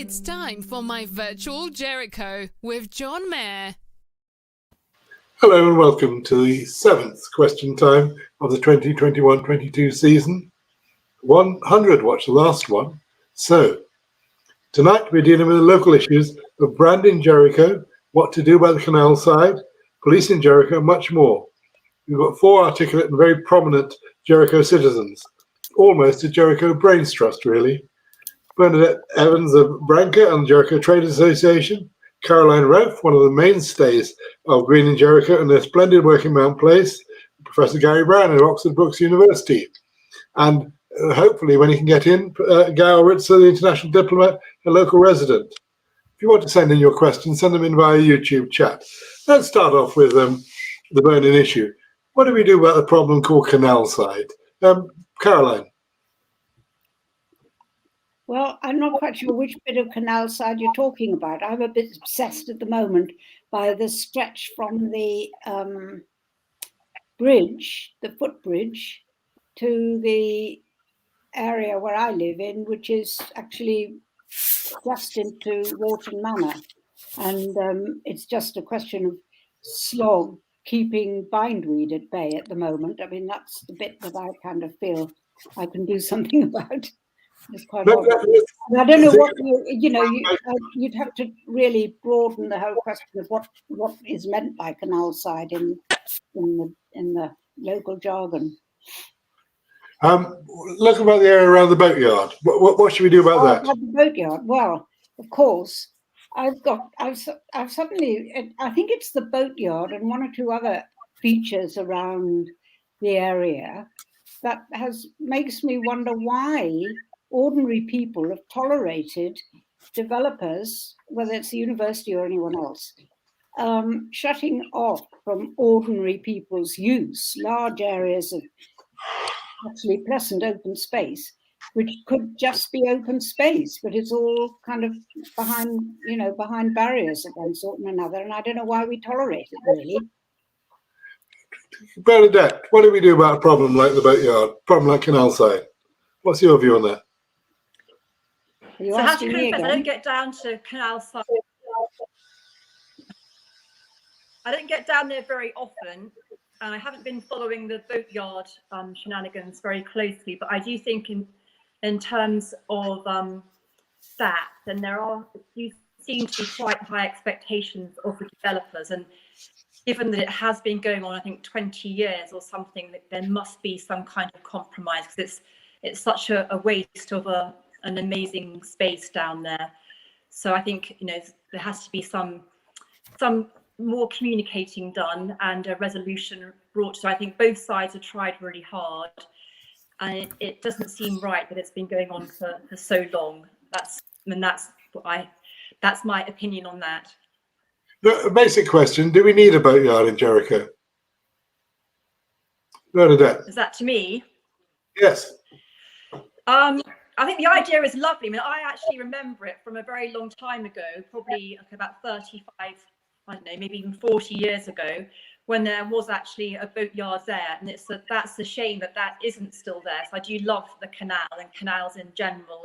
It's time for my virtual Jericho with John Mair. Hello and welcome to the 7th question time of the 2021-22 season. 100, watch the last one. So, tonight we're dealing with the local issues of brand in Jericho, what to do by the canal side, police in Jericho, and much more. We've got 4 articulate and very prominent Jericho citizens, almost a Jericho brains trust, really. Bernadette Evans of Branca and Jericho Trade Association, Caroline Roaf, one of the mainstays of Green in Jericho and their splendid work in Mount Place, Professor Gary Browning of Oxford Brookes University, and hopefully when he can get in, Gowher, Ritzi, the international diplomat, a local resident. If you want to send in your questions, send them in via YouTube chat. Let's start off with the burning issue. What do we do about the problem called canal side? Caroline. Well, I'm not quite sure which bit of canal side you're talking about. I'm a bit obsessed at the moment by the stretch from the bridge, the footbridge, to the area where I live in, which is actually just into Wharton Manor. And it's just a question of slog keeping bindweed at bay at the moment. I mean, that's the bit that I kind of feel I can do something about. It's quite odd. I don't know what you'd have to really broaden the whole question of what is meant by canal side in the local jargon. Look about the area around the boatyard. What should we do about that? The boatyard. Well, of course, I've suddenly, I think it's the boatyard and 1 or 2 other features around the area that makes me wonder why ordinary people have tolerated developers, whether it's the university or anyone else, shutting off from ordinary people's use large areas of actually pleasant open space, which could just be open space, but it's all kind of behind barriers of one sort and another, and I don't know why we tolerate it, really. Bernadette, what do we do about a problem like the boatyard, problem like canal side? What's your view on that? So I have to confess, I don't get down to canal side. I don't get down there very often, and I haven't been following the boatyard shenanigans very closely. But I do think, in terms of that, then do seem to be quite high expectations of the developers, and given that it has been going on, I think 20 years or something, that there must be some kind of compromise, because it's such a waste of an amazing space down there. So I think there has to be some more communicating done and a resolution brought to. I think both sides have tried really hard, and it doesn't seem right that it's been going on for so long. That's my opinion on that. A basic question: do we need a boatyard in Jericho? Bernadette. Is that to me? Yes. I think the idea is lovely. I mean, I actually remember it from a very long time ago, probably about 35, I don't know, maybe even 40 years ago, when there was actually a boatyard there. And that's a shame that isn't still there. So I do love the canal and canals in general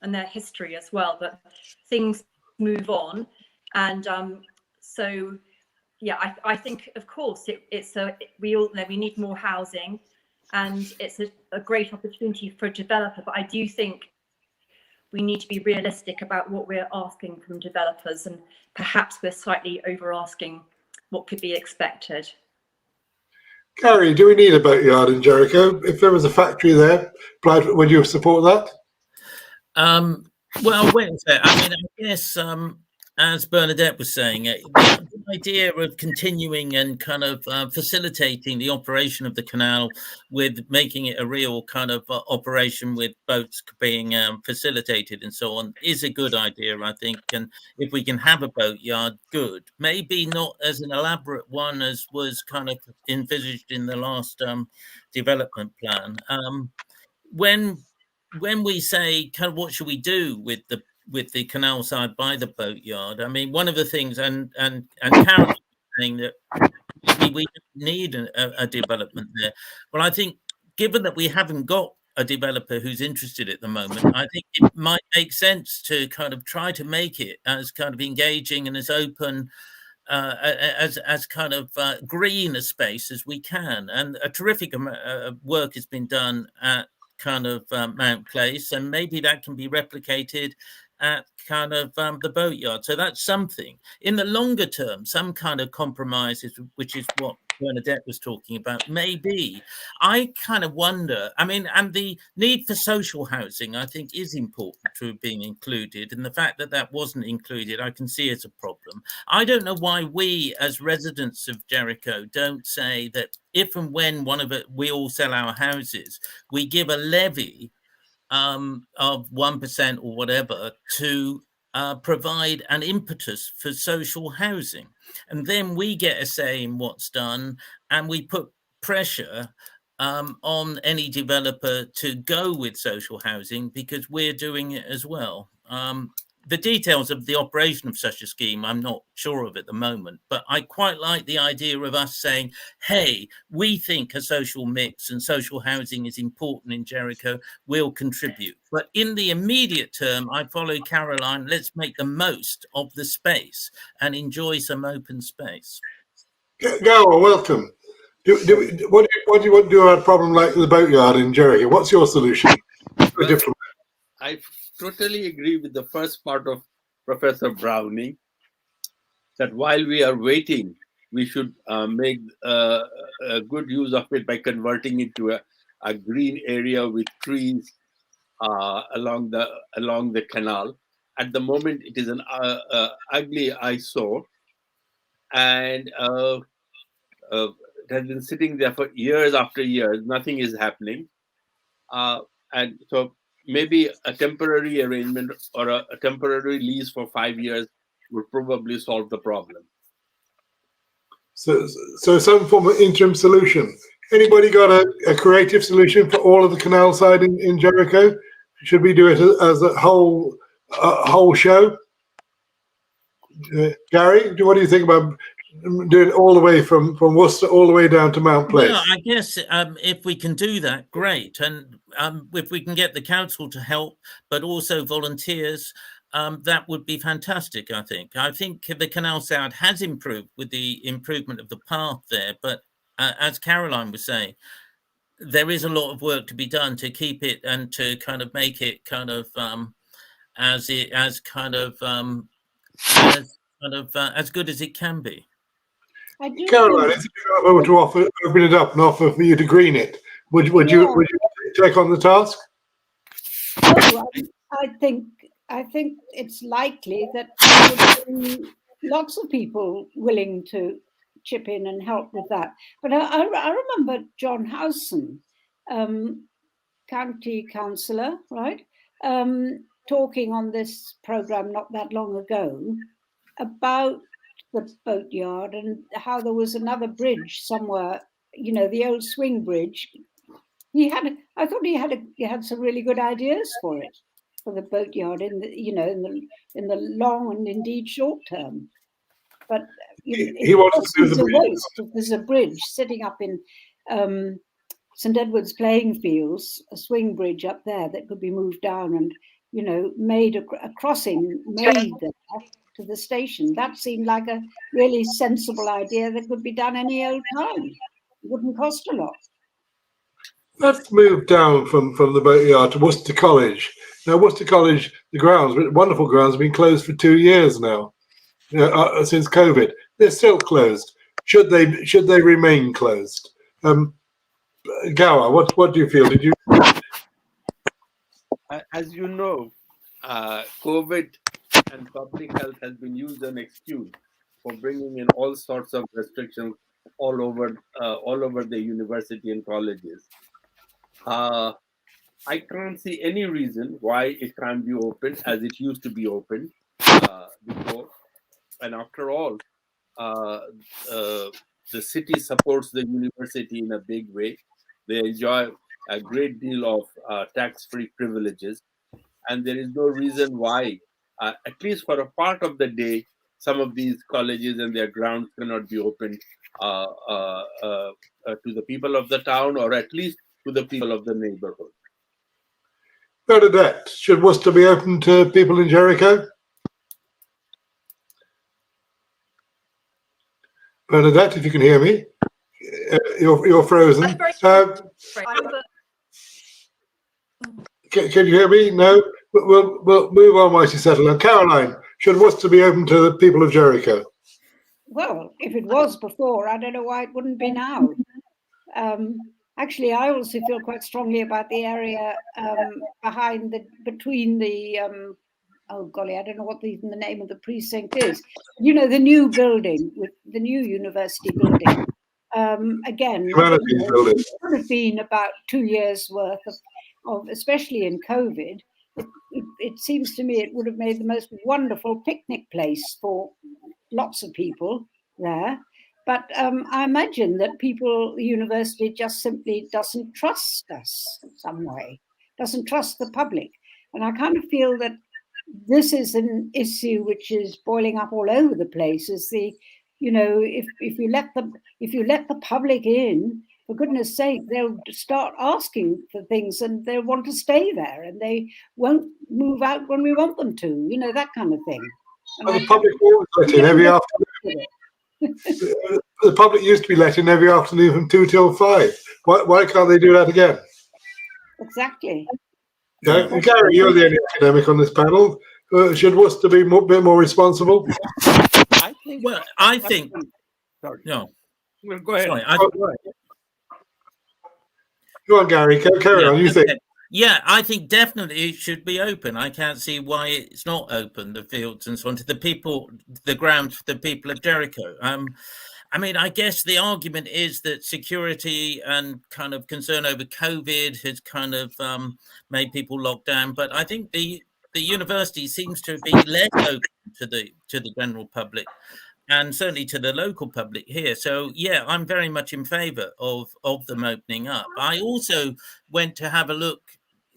and their history as well. But things move on. And so, yeah, I think, of course, we all know we need more housing. And it's a great opportunity for a developer, but I do think we need to be realistic about what we're asking from developers, and perhaps we're slightly over asking what could be expected. Gary, do we need a boatyard in Jericho? If there was a factory there, would you support that? Well, wait a second. I mean, I guess as Bernadette was saying, the idea of continuing and kind of facilitating the operation of the canal with making it a real kind of operation with boats being facilitated and so on is a good idea, I think. And if we can have a boatyard, good. Maybe not as an elaborate one as was kind of envisaged in the last development plan. When we say kind of what should we do with the canal side by the boatyard, I mean, one of the things, and Karen saying that we need a development there. Well, I think given that we haven't got a developer who's interested at the moment, I think it might make sense to kind of try to make it as kind of engaging and as open as kind of green a space as we can. And a terrific work has been done at kind of Mount Place, and maybe that can be replicated at kind of the boatyard. So that's something. In the longer term, some kind of compromises, which is what Bernadette was talking about, maybe. I kind of wonder, I mean, and the need for social housing, I think, is important to being included. And the fact that that wasn't included, I can see as a problem. I don't know why we, as residents of Jericho, don't say that if and when we all sell our houses, we give a levy of 1% or whatever to provide an impetus for social housing. And then we get a say in what's done, and we put pressure on any developer to go with social housing because we're doing it as well. The details of the operation of such a scheme, I'm not sure of at the moment, but I quite like the idea of us saying, hey, we think a social mix and social housing is important in Jericho, we'll contribute. But in the immediate term, I follow Caroline, let's make the most of the space and enjoy some open space. Gowher, welcome. What do you want to do about a problem like the boatyard in Jericho? What's your solution for Diplomat? I totally agree with the first part of Professor Browning, that while we are waiting, we should make a good use of it by converting it to a green area with trees along the canal. At the moment, it is an ugly eyesore, and it has been sitting there for years after years. Nothing is happening, and so maybe a temporary arrangement or a temporary lease for 5 years would probably solve the problem. So some form of interim solution. Anybody got a creative solution for all of the canal side in Jericho? Should we do it as a whole show? Gary, what do you think about doing it all the way from Worcester all the way down to Mount Place? Well, I guess if we can do that, great. And if we can get the council to help, but also volunteers, that would be fantastic, I think. I think the Canal South has improved with the improvement of the path there. But as Caroline was saying, there is a lot of work to be done to keep it and to kind of make it kind of as good as it can be. Caroline, if you were to open it up and offer for you to green it, would you take on the task? Oh, I think it's likely that there would be lots of people willing to chip in and help with that. But I remember John Howson, county councillor, right, talking on this programme not that long ago about the boatyard and how there was another bridge somewhere, the old swing bridge. I thought he had some really good ideas for it, for the boatyard in the long and indeed short term. But he wants to do the bridge. If there's a bridge sitting up in St Edward's playing fields, a swing bridge up there that could be moved down and made a crossing made there to the station. That seemed like a really sensible idea that could be done any old time. It wouldn't cost a lot. Let's move down from the boatyard to Worcester College. Now, Worcester College, the grounds, wonderful grounds, have been closed for 2 years now, since COVID. They're still closed. Should they remain closed? Gowher, what do you feel? Did you? As you know, COVID and public health has been used as an excuse for bringing in all sorts of restrictions all over the university and colleges. I can't see any reason why it can't be open as it used to be open before. And after all, the city supports the university in a big way. They enjoy a great deal of tax-free privileges. And there is no reason why, at least for a part of the day, some of these colleges and their grounds cannot be open to the people of the town, or at least to the people of the neighborhood. Bernadette, should Worcester be open to people in Jericho? Bernadette, if you can hear me, you're frozen. Can you hear me? No? We'll move on while you settle. And Caroline, should Worcester be open to the people of Jericho? Well, if it was before, I don't know why it wouldn't be now. Actually, I also feel quite strongly about the area between the, oh golly, I don't know what even the name of the precinct is. You know, the new building, with the new university building. Again, Humanities building. It would have been about 2 years worth of, especially in COVID. It seems to me it would have made the most wonderful picnic place for lots of people there. But I imagine that the university just simply doesn't trust us some way, doesn't trust the public. And I kind of feel that this is an issue which is boiling up all over the place. Is if you let the public in, for goodness sake, they'll start asking for things and they'll want to stay there and they won't move out when we want them to, that kind of thing. Well, the public always let in every afternoon. The public used to be let in every afternoon from 2 till 5. Why can't they do that again? Exactly. Yeah. Gary, you're the only academic on this panel. Should Worcester be a bit more responsible? I think. Sorry. No. Well, go ahead. Sorry, Go on, Gary. Carry on. You think? Yeah, I think definitely it should be open. I can't see why it's not open, the fields and so on, to the people, the ground for the people of Jericho. I mean, I guess the argument is that security and kind of concern over COVID has kind of made people lock down. But I think the university seems to be less open to the general public and certainly to the local public here. So, yeah, I'm very much in favour of them opening up. I also went to have a look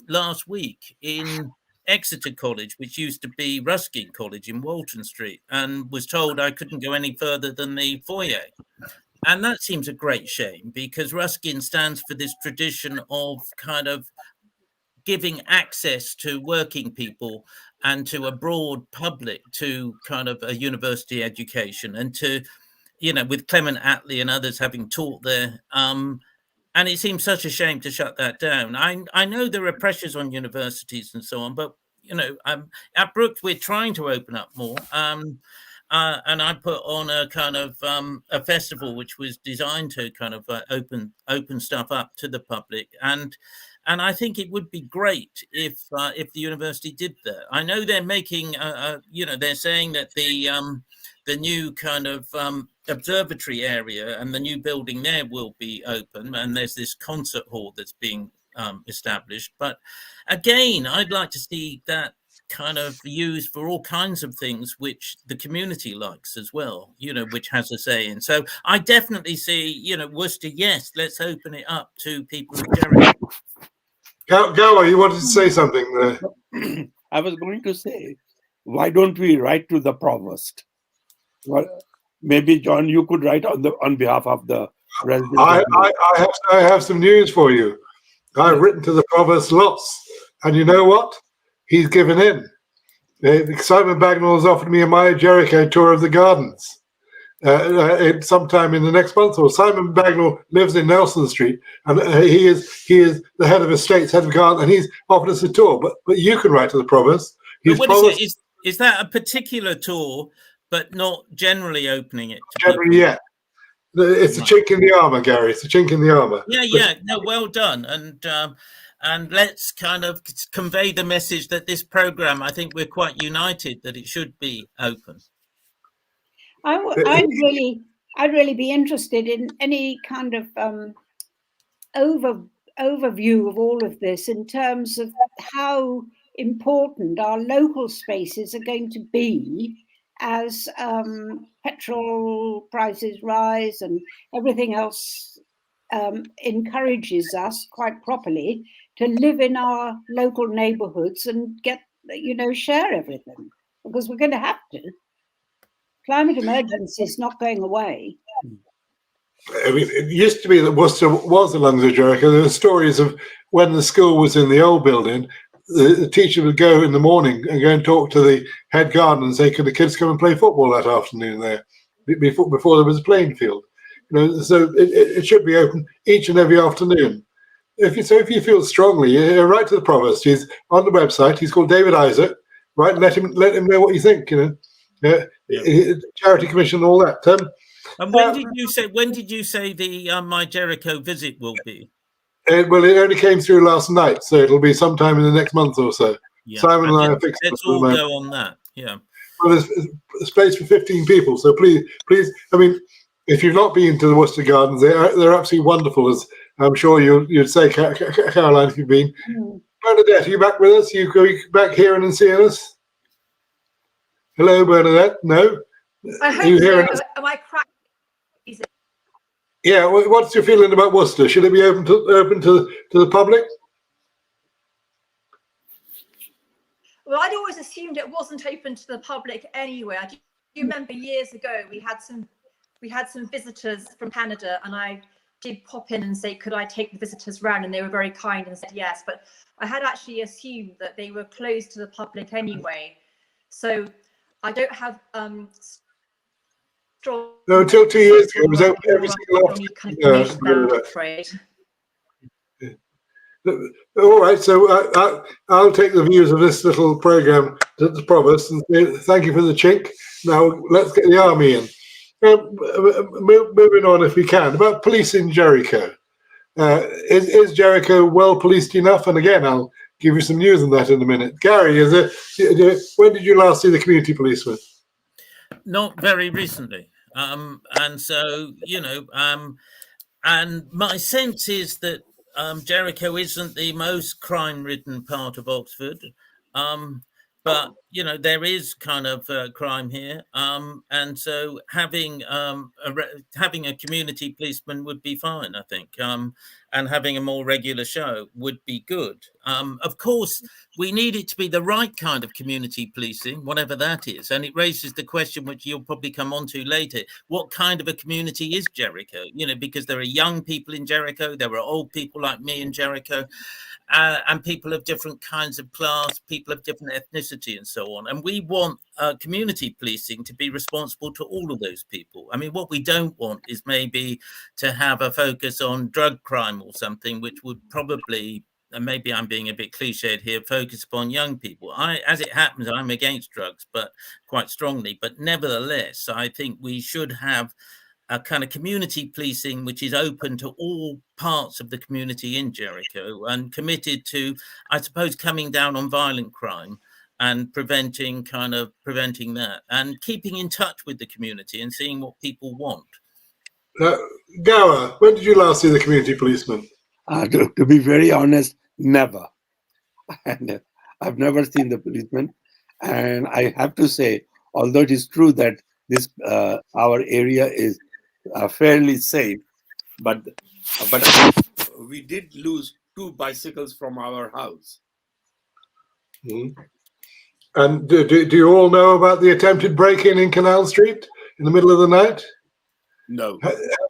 last week in Exeter College, which used to be Ruskin College in Walton Street, and was told I couldn't go any further than the foyer. And that seems a great shame, because Ruskin stands for this tradition of kind of giving access to working people and to a broad public to kind of a university education, and to, with Clement Attlee and others having taught there. And it seems such a shame to shut that down. I know there are pressures on universities and so on, but at Brookes we're trying to open up more. And I put on a kind of a festival which was designed to kind of open stuff up to the public. And I think it would be great if the university did that. I know they're making, they're saying that the new kind of observatory area and the new building there will be open, and there's this concert hall that's being established. But again, I'd like to see that kind of used for all kinds of things which the community likes as well, which has a say in. So I definitely see, Worcester, yes, let's open it up to people of Jericho. Gowher, you wanted to say something there. I was going to say, why don't we write to the provost? Well, maybe John, you could write on behalf of the residents. I have some news for you. I've written to the provost lots, and you know what? He's given in. Simon Bagnall has offered me a My Jericho tour of the gardens sometime in the next month. Or Simon Bagnall lives in Nelson Street, and he is the head of estates, head of garden, and he's offered us a tour. But you can write to the provost. Is that a particular tour, but not generally opening it to generally, people? Yeah. It's a chink in the armour, Gary. It's a chink in the armour. Yeah. No, well done. And let's kind of convey the message that this programme, I think we're quite united that it should be open. I'd really be interested in any kind of overview of all of this in terms of how important our local spaces are going to be as petrol prices rise and everything else encourages us quite properly to live in our local neighborhoods and get, share everything, because we're going to have to. Climate emergency is not going away. I mean, it used to be that Worcester was the lungs of Jericho. There were stories of when the school was in the old building, the teacher would go in the morning and go and talk to the head gardener and say, "Can the kids come and play football that afternoon there?" Before there was a playing field. So it should be open each and every afternoon. If you feel strongly, write to the provost. He's on the website. He's called David Isaac. Right, let him know what you think. Charity Commission and all that. And when did you say the My Jericho visit will be? Well, it only came through last night, so it'll be sometime in the next month or so. Yeah. Simon and I are fixing. Let's all go on that. Yeah. Well, there's space for 15 people, so please. I mean, if you've not been to the Worcester Gardens, they're absolutely wonderful. As I'm sure you'd say, Caroline, if you've been. Bernadette, are you back with us? You back hearing and seeing us? Hello, Bernadette. No. I hope so. Am I cracked? Yeah. What's your feeling about Worcester? Should it be open to the public? Well, I'd always assumed it wasn't open to the public anyway. I do remember years ago we had some visitors from Canada, and I did pop in and say, could I take the visitors round? And they were very kind and said yes. But I had actually assumed that they were closed to the public anyway. So I don't have strong. No, until 2 years ago, it was open every single afternoon. I'm afraid. All right, so I'll take the views of this little program to the provost and say thank you for the chink. Now let's get the army in. Moving on, if we can, about police in Jericho. Is Jericho well policed enough? And again, I'll give you some news on that in a minute. Gary, when did you last see the community policeman? Not very recently, and so and my sense is that Jericho isn't the most crime-ridden part of Oxford, but there is kind of crime here, and so having a community policeman would be fine, I think, and having a more regular show would be good. Of course, we need it to be the right kind of community policing, whatever that is, and it raises the question, which you'll probably come on to later: what kind of a community is Jericho? Because there are young people in Jericho, there are old people like me in Jericho. And people of different kinds of class, people of different ethnicity and so on. And we want community policing to be responsible to all of those people. I mean, what we don't want is maybe to have a focus on drug crime or something, which would probably, and maybe I'm being a bit cliched here, focus upon young people. As it happens, I'm against drugs, but quite strongly. But nevertheless, I think we should have a kind of community policing which is open to all parts of the community in Jericho and committed to, I suppose, coming down on violent crime and preventing that and keeping in touch with the community and seeing what people want. Gowher, when did you last see the community policeman? To be very honest, never. And I've never seen the policeman. And I have to say, although it is true that this our area is fairly safe, but we did lose 2 bicycles from our house. Mm-hmm. And do you all know about the attempted break-in in Canal Street in the middle of the night? No.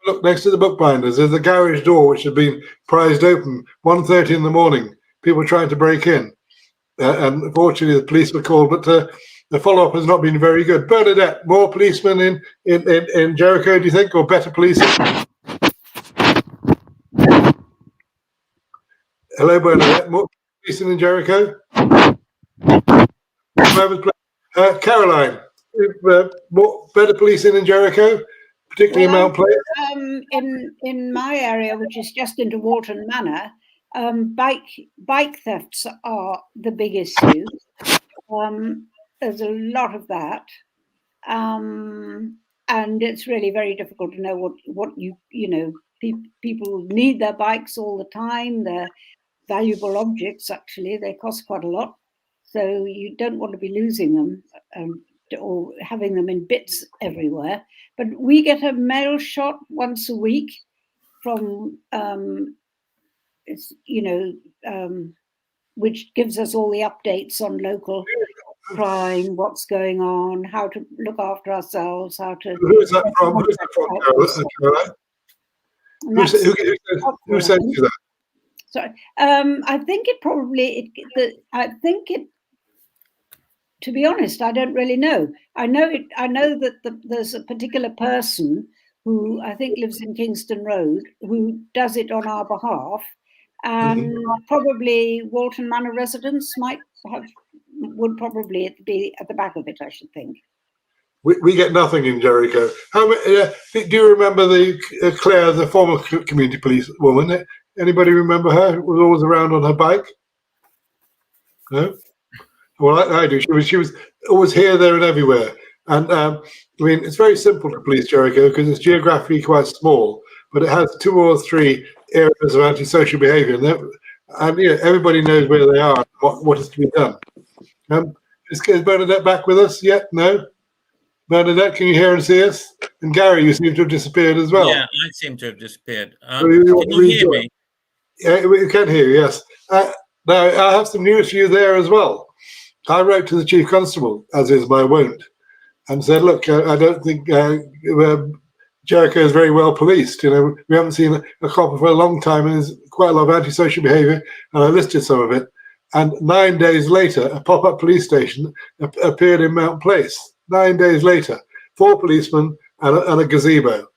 Look next to the bookbinders. There's a garage door which had been prized open 1:30 in the morning. People trying to break in, and unfortunately the police were called, but the follow-up has not been very good. Bernadette, more policemen in Jericho, do you think, or better policing? Hello, Bernadette. More policing in Jericho? Caroline, better policing in Jericho, particularly in Mount Place? In my area, which is just into Walton Manor, bike thefts are the big issue. There's a lot of that, and it's really very difficult to know what people need their bikes all the time. They're valuable objects, actually. They cost quite a lot, so you don't want to be losing them or having them in bits everywhere. But we get a mail shot once a week from which gives us all the updates on local crime, what's going on, how to look after ourselves, how to. Who's that from? Who sent you that? Sorry. I think it probably. To be honest, I don't really know. I know that there's a particular person who I think lives in Kingston Road who does it on our behalf, and probably Walton Manor residents would probably be at the back of it, I should think. We get nothing in Jericho. Do you remember Claire, the former community police woman? Anybody remember her? Was always around on her bike? No? Well, I do. She was always here, there, and everywhere. And I mean, it's very simple to police Jericho because it's geographically quite small, but it has 2 or 3 areas of antisocial behaviour, and everybody knows where they are, and what is to be done. Is Bernadette back with us yet? No. Bernadette, can you hear and see us? And Gary, you seem to have disappeared as well. Yeah, I seem to have disappeared. Can you hear me? Yeah, we can hear you, yes. Now, I have some news for you there as well. I wrote to the Chief Constable, as is my wont, and said, look, I don't think Jericho is very well policed. We haven't seen a copper for a long time, and there's quite a lot of antisocial behaviour, and I listed some of it. And 9 days later, a pop-up police station appeared in Mount Place. 9 days later, 4 policemen and a gazebo.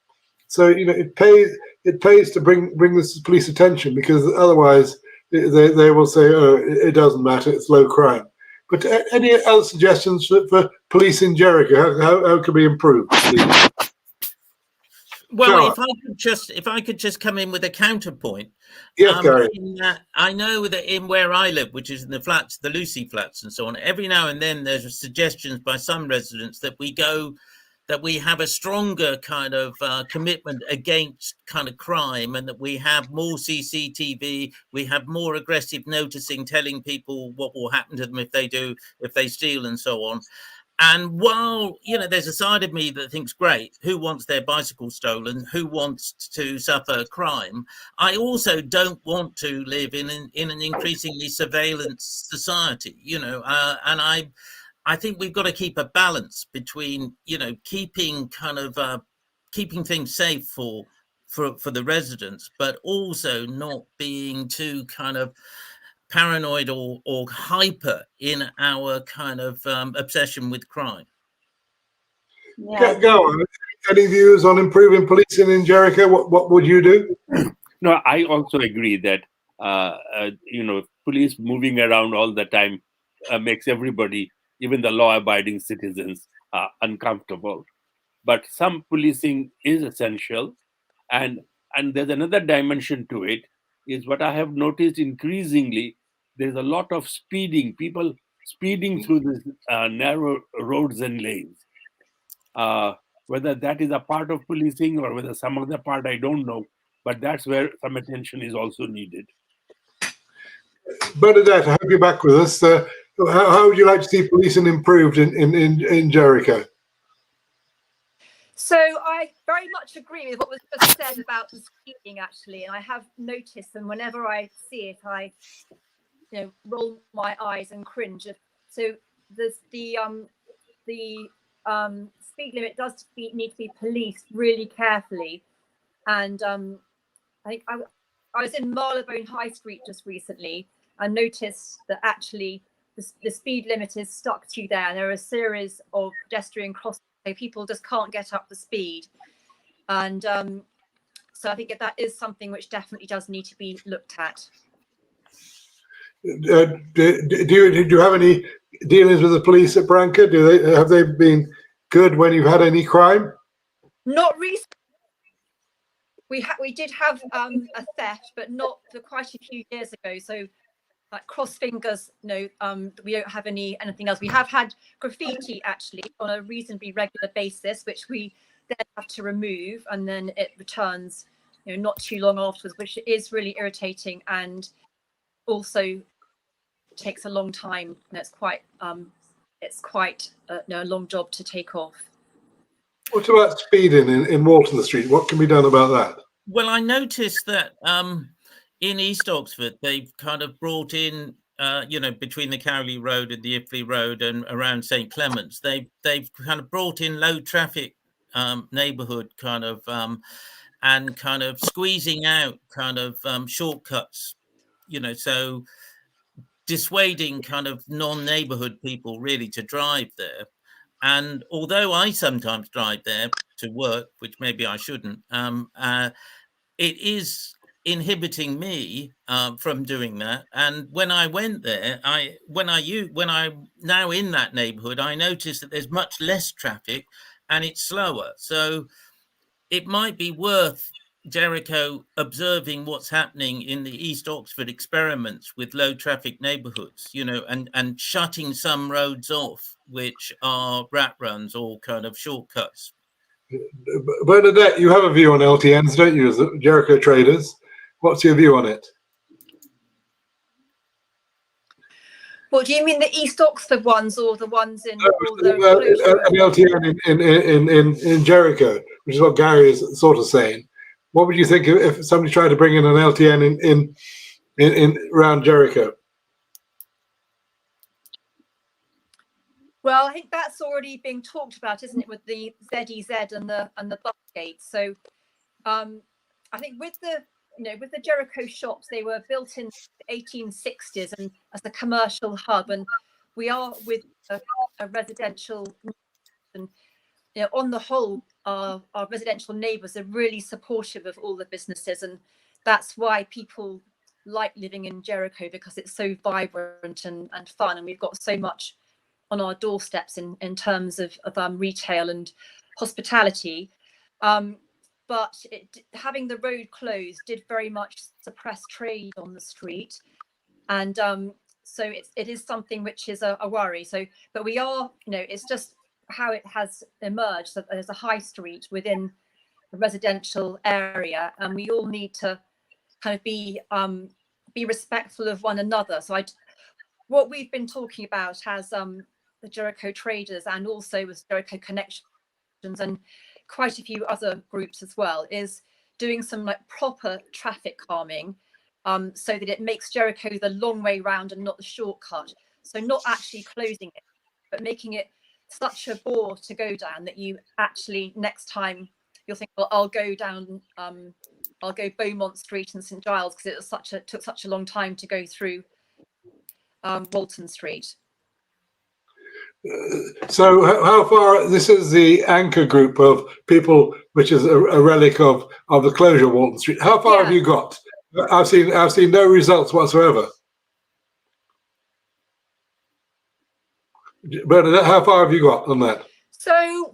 So it pays to bring this police attention, because otherwise they will say, oh, it doesn't matter, it's low crime. But any other suggestions for police in Jericho? How can we improve? Well, if I could just come in with a counterpoint. Yes, Gary. I know that in where I live, which is in the flats, the Lucy flats and so on, every now and then there's suggestions by some residents that we have a stronger kind of commitment against kind of crime, and that we have more CCTV, we have more aggressive noticing, telling people what will happen to them if they steal and so on. And while, there's a side of me that thinks, great, who wants their bicycle stolen? Who wants to suffer crime? I also don't want to live in an increasingly surveillance society, and I think we've got to keep a balance between, keeping things safe for the residents, but also not being too kind of paranoid or hyper in our kind of obsession with crime. Yeah. Go. Any views on improving policing in Jericho? What would you do? No, I also agree that police moving around all the time makes everybody, even the law-abiding citizens, uncomfortable. But some policing is essential, and there's another dimension to it. Is what I have noticed increasingly. There's a lot of speeding, people speeding through these narrow roads and lanes. Whether that is a part of policing or whether some other part, I don't know. But that's where some attention is also needed. Bernadette, I hope you're back with us. How would you like to see policing improved in Jericho? So I very much agree with what was just said about the speeding, actually, and I have noticed, and whenever I see it, I roll my eyes and cringe. So there's the speed limit does need to be policed really carefully, and I think I was in Marylebone High Street just recently and noticed that actually the speed limit is stuck to there, and there are a series of pedestrian crossings. So people just can't get up the speed, and so I think that is something which definitely does need to be looked at. Do you have any dealings with the police at Branca? Have they been good when you've had any crime? Not recently. We did have a theft, but not for quite a few years ago. So, like, cross fingers, we don't have anything else. We have had graffiti actually on a reasonably regular basis, which we then have to remove, and then it returns, not too long afterwards, which is really irritating and also takes a long time, and it's quite a long job to take off. What about speeding in Walton Street? What can be done about that? Well, I noticed that in East Oxford, they've kind of brought in, between the Cowley Road and the Iffley Road and around St. Clement's, they've kind of brought in low traffic neighbourhood and kind of squeezing out kind of shortcuts so dissuading kind of non-neighborhood people really to drive there. And although I sometimes drive there to work, which maybe I shouldn't, it is inhibiting me from doing that. And when I went there, when I'm now in that neighborhood, I noticed that there's much less traffic and it's slower. So it might be worth Jericho observing what's happening in the East Oxford experiments with low traffic neighborhoods, and shutting some roads off, which are rat runs or kind of shortcuts. Bernadette, you have a view on LTNs, don't you, as the Jericho traders? What's your view on it? Well, do you mean the East Oxford ones or the ones in an LTN in Jericho, which is what Gary is sort of saying. What would you think if somebody tried to bring in an LTN in around Jericho? Well, I think that's already being talked about, isn't it, with the ZEZ and the bus gates. So I think with the Jericho shops, they were built in the 1860s and as a commercial hub, and we are with a residential, and on the whole, our residential neighbours are really supportive of all the businesses, and that's why people like living in Jericho, because it's so vibrant and fun, and we've got so much on our doorsteps in terms of retail and hospitality. But having the road closed did very much suppress trade on the street, and so it is something which is a worry. So, but we are, it's just how it has emerged that there's a high street within a residential area, and we all need to kind of be respectful of one another. So what we've been talking about has the Jericho traders and also with Jericho Connections and quite a few other groups as well, is doing some like proper traffic calming, so that it makes Jericho the long way round and not the shortcut. So not actually closing it, but making it such a bore to go down that you actually next time you'll think, well, I'll go Beaumont Street and St Giles because it took such a long time to go through Walton Street. So how far, this is the anchor group of people, which is a relic of the closure of Walton Street. How far have you got? I've seen no results whatsoever. Bernadette, how far have you got on that? So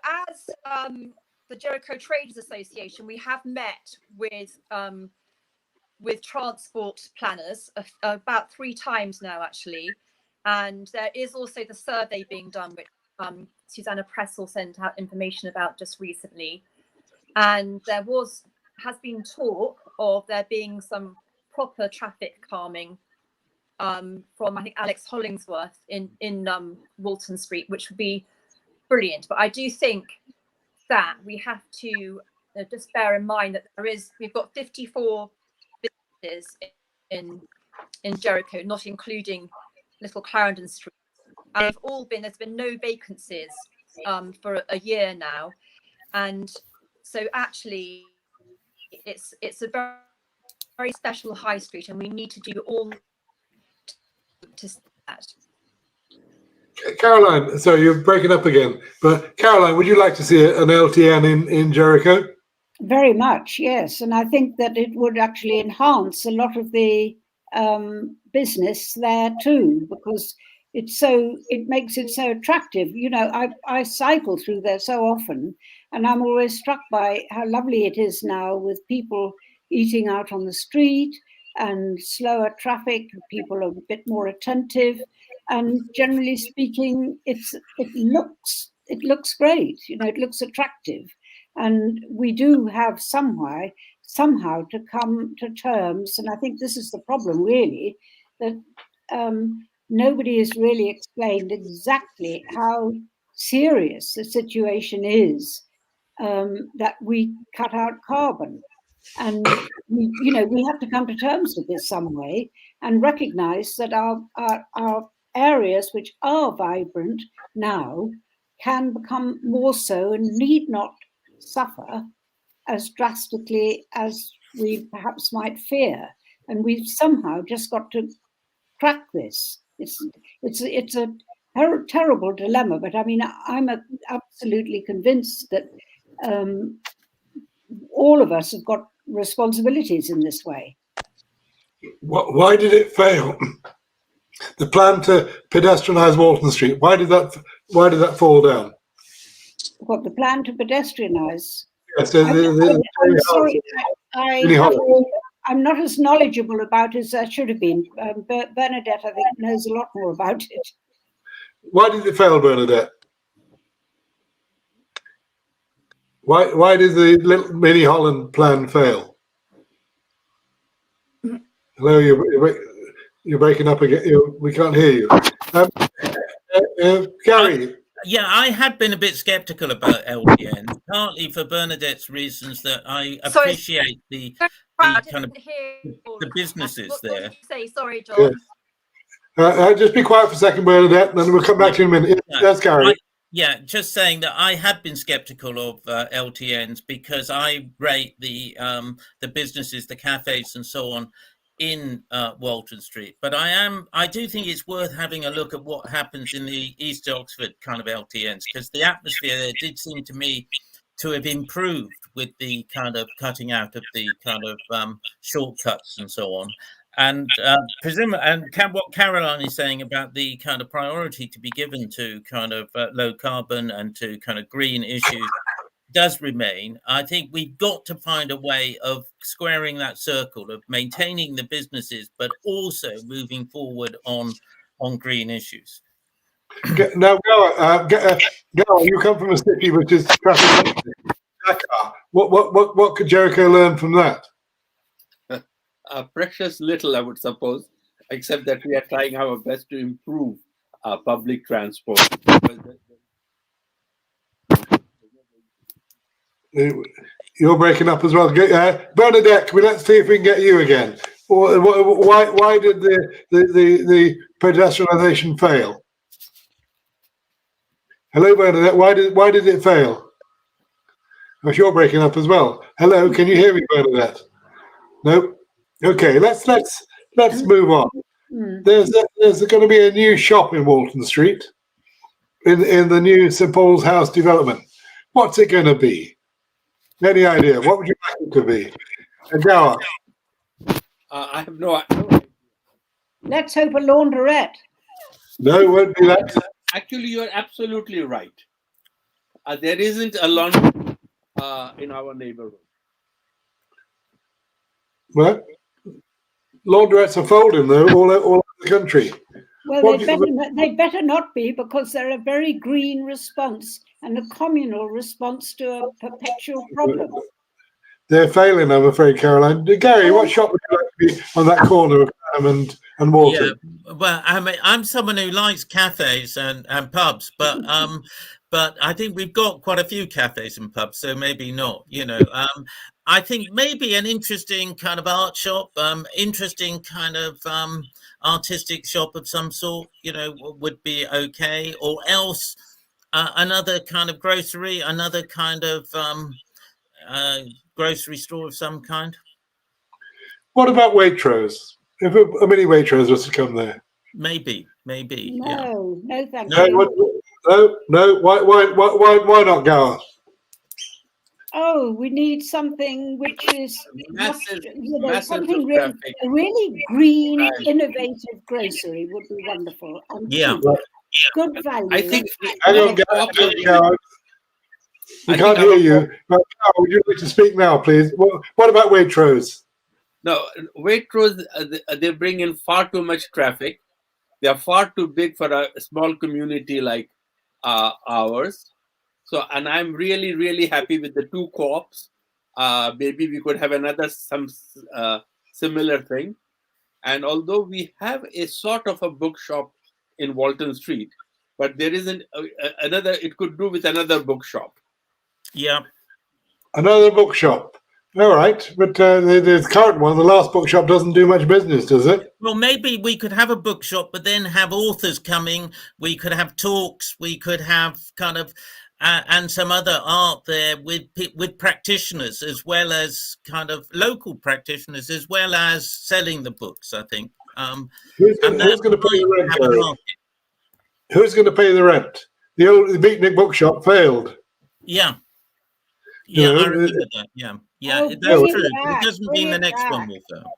as the Jericho Traders Association, we have met with transport planners about 3 times now, actually, and there is also the survey being done, which Susanna Pressel sent out information about just recently, and there has been talk of there being some proper traffic calming from I think Alex Hollingsworth in Walton Street, which would be brilliant. But I do think that we have to just bear in mind that we've got 54 businesses in Jericho, not including Little Clarendon Street, and there's been no vacancies for a year now, and so actually it's a very, very special high street, and we need to do all to that. Caroline, so you're breaking up again, but Caroline, would you like to see an LTN in Jericho? Very much, yes. And I think that it would actually enhance a lot of the business there too, because it makes it so attractive. I cycle through there so often, and I'm always struck by how lovely it is now with people eating out on the street and slower traffic. People are a bit more attentive, and generally speaking, it looks great. It looks attractive, and we do have somehow to come to terms. And I think this is the problem, really, that nobody has really explained exactly how serious the situation is, that we cut out carbon. And we have to come to terms with this some way and recognize that our areas which are vibrant now can become more so and need not suffer as drastically as we perhaps might fear. And we've somehow just got to crack this. It's a terrible dilemma, but I mean, I'm absolutely convinced that all of us have got responsibilities in this way. Why did it fail? The plan to pedestrianise Walton Street. Why did that fall down? What, the plan to pedestrianise? Yes, I'm sorry, I'm not as knowledgeable about it as I should have been. Bernadette, I think, knows a lot more about it. Why did it fail, Bernadette? Why did the Little Mini Holland plan fail? Hello, you're breaking up again. We can't hear you. Gary. Yeah, I had been a bit sceptical about LTN, partly for Bernadette's reasons that I appreciate the kind of the businesses there. What did you say? Sorry, John. Yes. Just be quiet for a second, Bernadette, and then we'll come back to you in a minute. That's Gary. Yeah, just saying that I have been sceptical of LTNs because I rate the businesses, the cafes, and so on in Walton Street. But I do think it's worth having a look at what happens in the East Oxford kind of LTNs, because the atmosphere there did seem to me to have improved with the kind of cutting out of the kind of shortcuts and so on. And what Caroline is saying about the kind of priority to be given to kind of low carbon and to kind of green issues does remain. I think we've got to find a way of squaring that circle of maintaining the businesses, but also moving forward on green issues. Now, Gowher, you come from a city which is traffic. What could Jericho learn from that? Precious little, I would suppose, except that we are trying our best to improve public transport. You're breaking up as well. Bernadette, let's see if we can get you again. Why did the pedestrianisation fail? Hello, Bernadette. Why did it fail? Oh, you're breaking up as well. Hello, can you hear me, Bernadette? Nope. Okay, let's move on. There's going to be a new shop in Walton Street, in the new St Paul's House development. What's it going to be? Any idea? What would you like it to be? Gowher? I have no idea. Let's hope a laundrette. No, it won't be that. Actually, you're absolutely right. There isn't a laundry in our neighborhood. Well, laundrettes are folding though all over the country. Well, they better not be, because they're a very green response and a communal response to a perpetual problem. They're failing, I'm afraid, Caroline. Gary, what shop would you like to be on that corner of Ham and Walton? Yeah, well, I mean, I'm someone who likes cafes and pubs, but I think we've got quite a few cafes and pubs, so maybe not. I think maybe an interesting kind of art shop, interesting kind of artistic shop of some sort, would be okay. Or else another kind of grocery, another kind of grocery store of some kind. What about Waitrose? If a mini Waitrose was to come there? No, Yeah. no, thank you. No. Why not, Gowher? Oh, we need something which is something really green, innovative grocery would be wonderful. And good value. I think. Hang on, Gowher. We can't hear you. But would you like to speak now, please? What about Waitrose? No, Waitrose, they bring in far too much traffic. They are far too big for a small community like ours. So, and I'm really, really happy with the two co-ops. Maybe we could have some similar thing. And although we have a sort of a bookshop in Walton Street, but there isn't another. It could do with another bookshop. Yeah. Another bookshop. All right, but the current one, the last bookshop, doesn't do much business, does it? Well, maybe we could have a bookshop, but then have authors coming. We could have talks. We could have kind of and some other art there with practitioners, as well as kind of local practitioners, as well as selling the books, I think. Who's going to pay the rent, Gary? Who's going to pay the rent? The old Beatnik bookshop failed. Yeah. You know, I remember that. Yeah, Oh, that's bring it true. back, It doesn't bring mean the it next one back. will fail.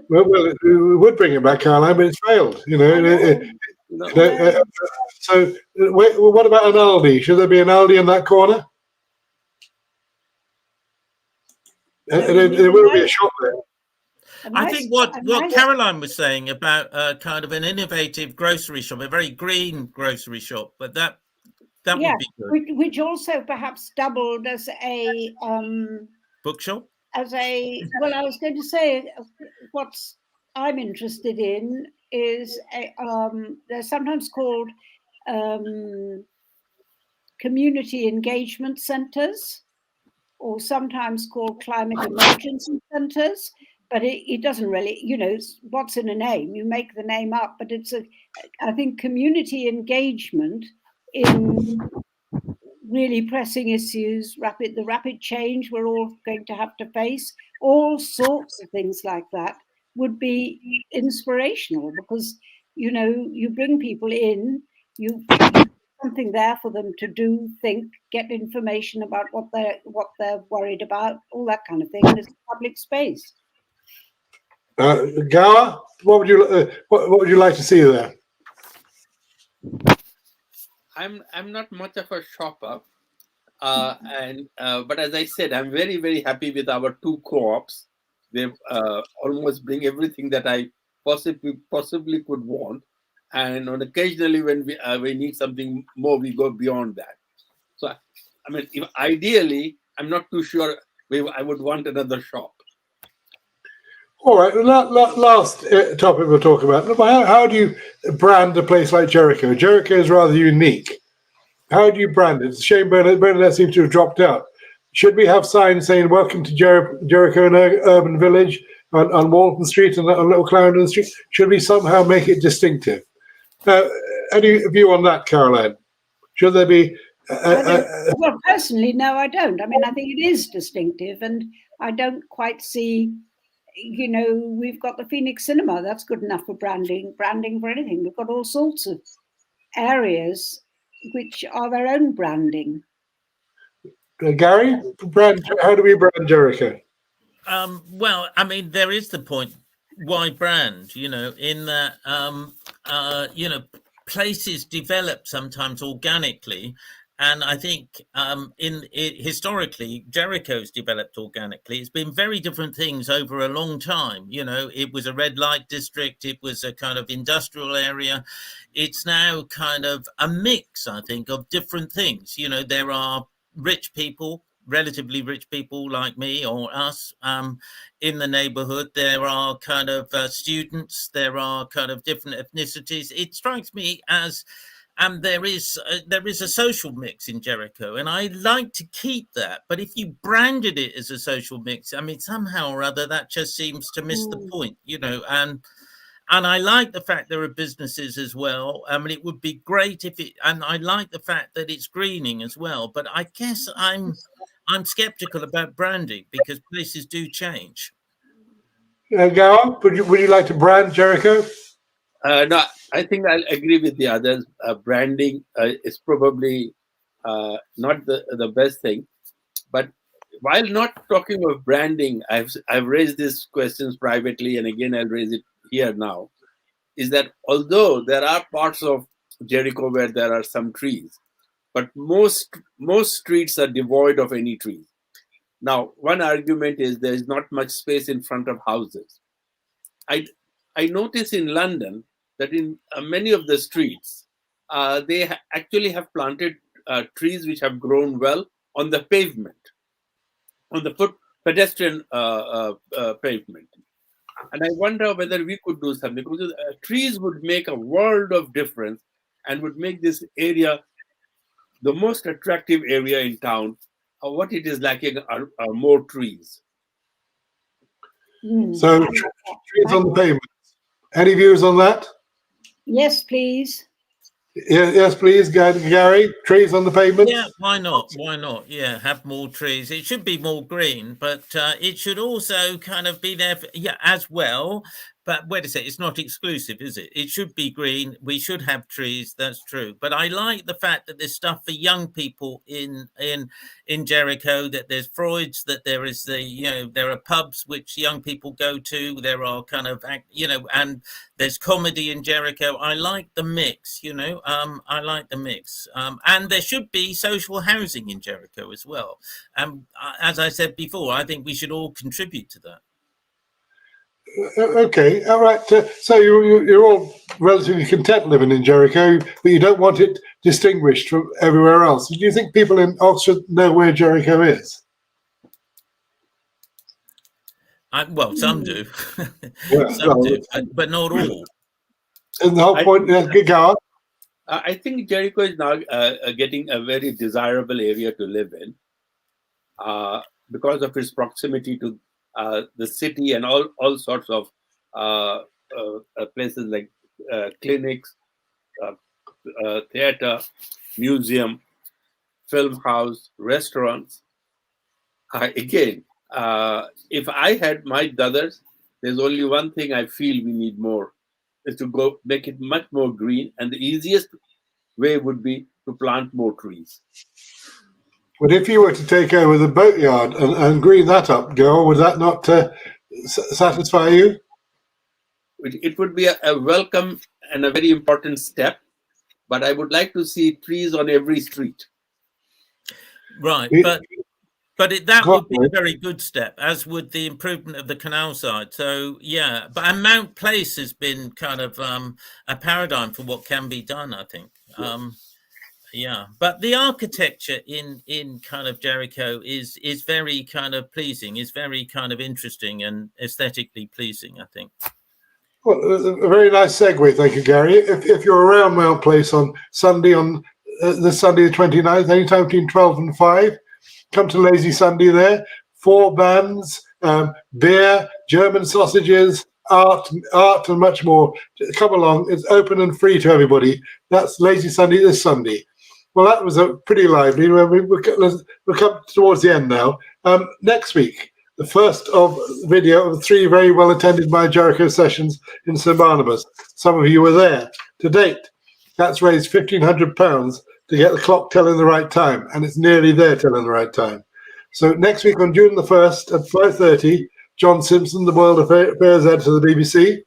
Well, we would bring it back, Caroline, but it's failed. You know. So, what about an Aldi? Should there be an Aldi in that corner? There will be a shop there. I think what Caroline was saying about kind of an innovative grocery shop, a very green grocery shop, but that would be good. Which also perhaps doubled as a bookshop. As a I was going to say what I'm interested in is they're sometimes called community engagement centres, or sometimes called climate emergency centres. But it doesn't really, what's in a name? You make the name up, but it's I think community engagement in really pressing issues, the rapid change we're all going to have to face, all sorts of things like that would be inspirational, because, you bring people in, you something there for them to do, think, get information about what they're worried about, all that kind of thing, and it's a public space. Gowher, what would you like to see there? I'm not much of a shopper, but as I said, I'm very, very happy with our 2 co-ops. They almost bring everything that I possibly could want, and occasionally when we need something more, we go beyond that. So, I mean, ideally, I'm not too sure I would want another shop. All right, last topic we'll talk about. How do you brand a place like Jericho? Jericho is rather unique. How do you brand it? It's a shame Bernadette seems to have dropped out. Should we have signs saying "Welcome to Jericho, an urban village" on Walton Street and on Little Clarendon Street? Should we somehow make it distinctive? Any view on that, Caroline? Should there be? Well, personally, no, I don't. I mean, I think it is distinctive, and I don't quite see. We've got the Phoenix Cinema. That's good enough for branding for anything. We've got all sorts of areas which are their own branding. Gary, how do we brand Jericho? Well, I mean, there is the point. Why brand? In that, places develop sometimes organically. And I think historically, Jericho's developed organically. It's been very different things over a long time. It was a red light district. It was a kind of industrial area. It's now kind of a mix, I think, of different things. There are rich people, relatively rich people like me or us in the neighborhood. There are kind of students. There are kind of different ethnicities. It strikes me as... And there is a social mix in Jericho, and I like to keep that. But if you branded it as a social mix, I mean, somehow or other, that just seems to miss the point, And I like the fact there are businesses as well. I mean, it would be great and I like the fact that it's greening as well. But I guess I'm skeptical about branding, because places do change. Gowher, would you like to brand Jericho? No, I think I'll agree with the others. Branding is probably not the best thing. But while not talking of branding, I've raised these questions privately, and again I'll raise it here now. Is that although there are parts of Jericho where there are some trees, but most streets are devoid of any trees. Now, one argument is there is not much space in front of houses. I notice in London that in many of the streets, they actually have planted trees which have grown well on the pavement, on the pedestrian pavement. And I wonder whether we could do something, because trees would make a world of difference and would make this area the most attractive area in town. What it is lacking are more trees. So trees on the pavement. Any views on that? Yes, please. Yes, please, Gary. Trees on the pavements. Yeah, why not? Why not? Yeah, have more trees. It should be more green, but it should also kind of be there, as well. But wait a second, it's not exclusive, is it? It should be green. We should have trees. That's true. But I like the fact that there's stuff for young people in Jericho. That there's Freud's. That there is there are pubs which young people go to. There are kind of and there's comedy in Jericho. I like the mix. I like the mix. And there should be social housing in Jericho as well. As I said before, I think we should all contribute to that. Okay, all right. So you're all relatively content living in Jericho, but you don't want it distinguished from everywhere else. Do you think people in Oxford know where Jericho is? Well, some do. Yeah, Some do, but not all. And the whole point, Gowher? I think Jericho is now getting a very desirable area to live in because of its proximity to the city and all sorts of places like clinics, theater, museum, film house, restaurants. Again, if I had my brothers, there's only one thing I feel we need more, is to go make it much more green, and the easiest way would be to plant more trees. But if you were to take over the boatyard and green that up, Gowher, would that not satisfy you? It would be a welcome and a very important step, but I would like to see trees on every street. Right, but that would be a very good step, as would the improvement of the canal side. So, yeah, and Mount Place has been kind of a paradigm for what can be done, I think. Yeah, but the architecture in kind of Jericho is very kind of pleasing, is very kind of interesting and aesthetically pleasing, I think. Well, a very nice segue, thank you, Gary. If you're around Mount Place on Sunday, this Sunday the 29th, anytime between 12 and 5, come to Lazy Sunday there. 4 bands, beer, German sausages, art and much more. Come along. It's open and free to everybody. That's Lazy Sunday this Sunday. Well, that was a pretty lively. We'll come towards the end now. Next week, the first video of 3 very well attended My Jericho sessions in St Barnabas. Some of you were there. To date, that's raised £1,500 to get the clock telling the right time, and it's nearly there telling the right time. So next week on June the 1st at 5:30, John Simpson, the World Affairs editor of the BBC.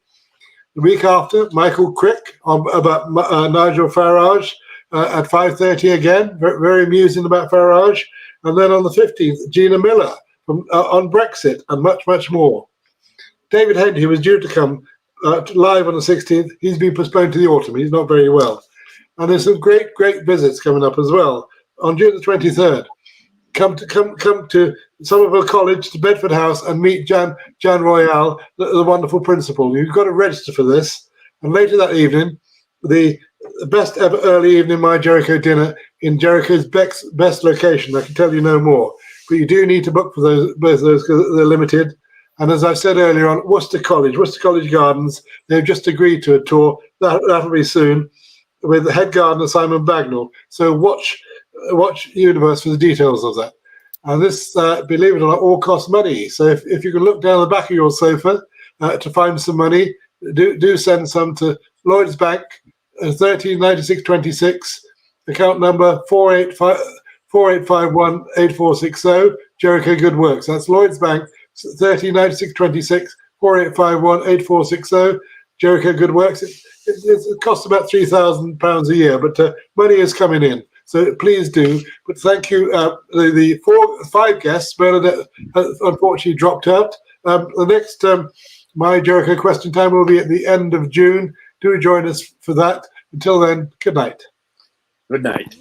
The week after, Michael Crick about Nigel Farage at 5:30 again, very amusing about Farage. And then on the 15th, Gina Miller on Brexit and much, much more. David Henry was due to come live on the 16th. He's been postponed to the autumn. He's not very well. And there's some great visits coming up as well. On June the 23rd, come to Somerville College, to Bedford House, and meet Jan Royale, the wonderful principal. You've got to register for this. And later that evening, the best ever early evening My Jericho dinner in Jericho's best location. I can tell you no more, but you do need to book for both those because they're limited. And as I said earlier on, Worcester College Gardens, they've just agreed to a tour. That'll be soon, with the head gardener Simon Bagnall. So watch Universe for the details of that. And this, believe it or not, all costs money. So if you can look down the back of your sofa to find some money, do send some to Lloyds Bank, 139626, account number 48518460, Jericho Good Works. That's Lloyds Bank, 139626, 48518460, Jericho Good Works. It costs about £3,000 a year, but money is coming in. So please do. But thank you. The 5 guests, Bernadette unfortunately dropped out. The next My Jericho Question Time will be at the end of June. Do join us for that. Until then, good night. Good night.